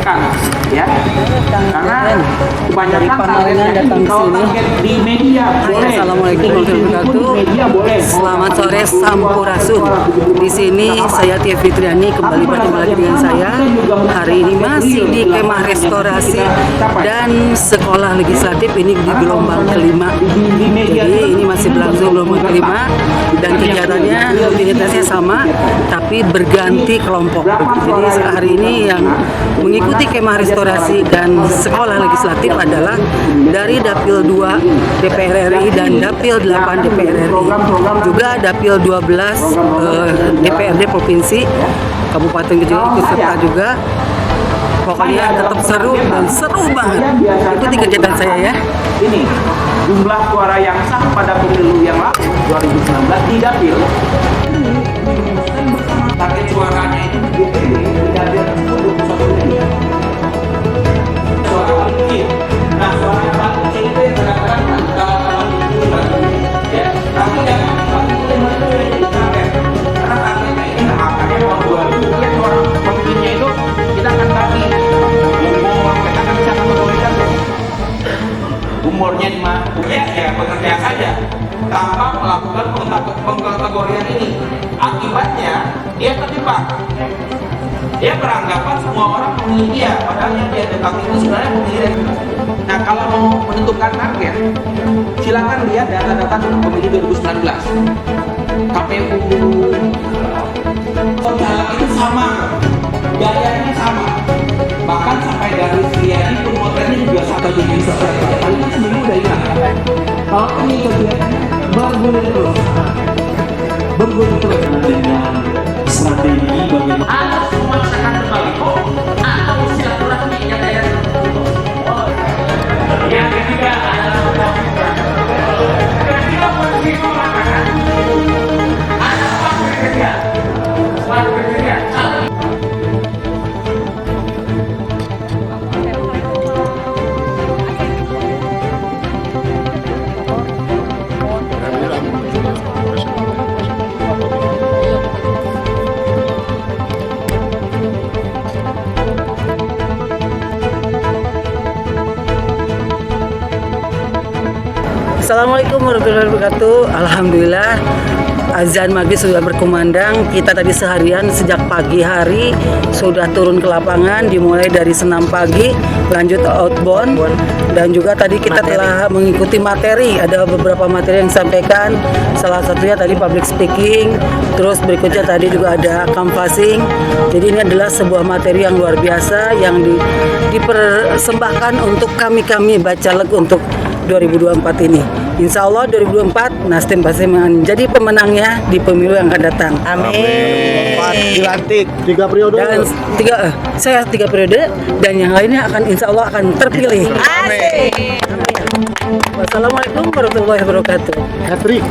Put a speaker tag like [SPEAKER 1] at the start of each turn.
[SPEAKER 1] sampaikan ya, karena kebanyakan
[SPEAKER 2] Pangalengan datang ke sini.
[SPEAKER 1] di media boleh.
[SPEAKER 2] Assalamualaikum warahmatullahi wabarakatuh. Selamat sore Sampurasun. Di sini saya Tia Fitriani kembali bertemu lagi dengan saya. Hari ini masih di Kemah Restorasi dan Sekolah Legislatif, ini di gelombang kelima. Jadi ini masih berlangsung gelombang kelima dan kegiatannya rutinitasnya sama tapi berganti kelompok. Jadi hari ini yang mengikuti Kemah Restorasi dan Sekolah Legislatif adalah dari Dapil 2 DPR RI dan Dapil 8 DPR RI, juga Dapil 12 DPRD Provinsi Kabupaten juga ikut serta juga. Pokoknya tetap seru dan seru banget. Ikuti kegiatan saya ya.
[SPEAKER 1] Ini jumlah suara yang sah pada pemilu yang lalu 2019 di dapil. Target suaranya itu di dapil 21 suara kecil. Nah, suara yang paling kecil itu yang kadang-kadang ya, tapi jangan karena targetnya ini angkanya mau 2000 ya, suara pemimpinnya itu kita akan bagi umur, kita akan bisa kategorikan umurnya di mana ya bekerja saja tanpa melakukan pengkategorian ini. Akibatnya dia terjebak, dia beranggapan semua orang memilih dia, padahal yang dia dekat itu sebenarnya memilih dia. Nah, kalau mau menentukan target, silakan lihat data-data pemilu 2019 KPU itu sama, gayanya sama, bahkan sampai dari Sriani pun modelnya juga satu jenis. Paling seminggu udah hilang. Kalau ini kegiatannya bergulir terus dengan strategi bagaimana atau memaksakan berbaliho atau silaturahmi yang ada yang ketiga adalah posisi mengatakan ada waktu kerja
[SPEAKER 2] Assalamualaikum warahmatullahi wabarakatuh. Alhamdulillah azan maghrib sudah berkumandang. Kita tadi seharian sejak pagi hari sudah turun ke lapangan, dimulai dari senam pagi, lanjut outbound, dan juga tadi kita telah mengikuti materi. Ada beberapa materi yang disampaikan, salah satunya tadi public speaking, terus berikutnya tadi juga ada canvassing. Jadi ini adalah sebuah materi yang luar biasa yang dipersembahkan untuk kami Bacalek untuk 2024 ini. Insya Allah 2024 Nasdem pasti menjadi pemenangnya di pemilu yang akan datang.
[SPEAKER 3] Amin.
[SPEAKER 4] Dilantik 3 periode.
[SPEAKER 2] Dan saya 3 periode dan yang lainnya akan insya Allah akan terpilih.
[SPEAKER 3] Asik.
[SPEAKER 2] Wassalamualaikum warahmatullahi wabarakatuh.
[SPEAKER 4] Hatrik.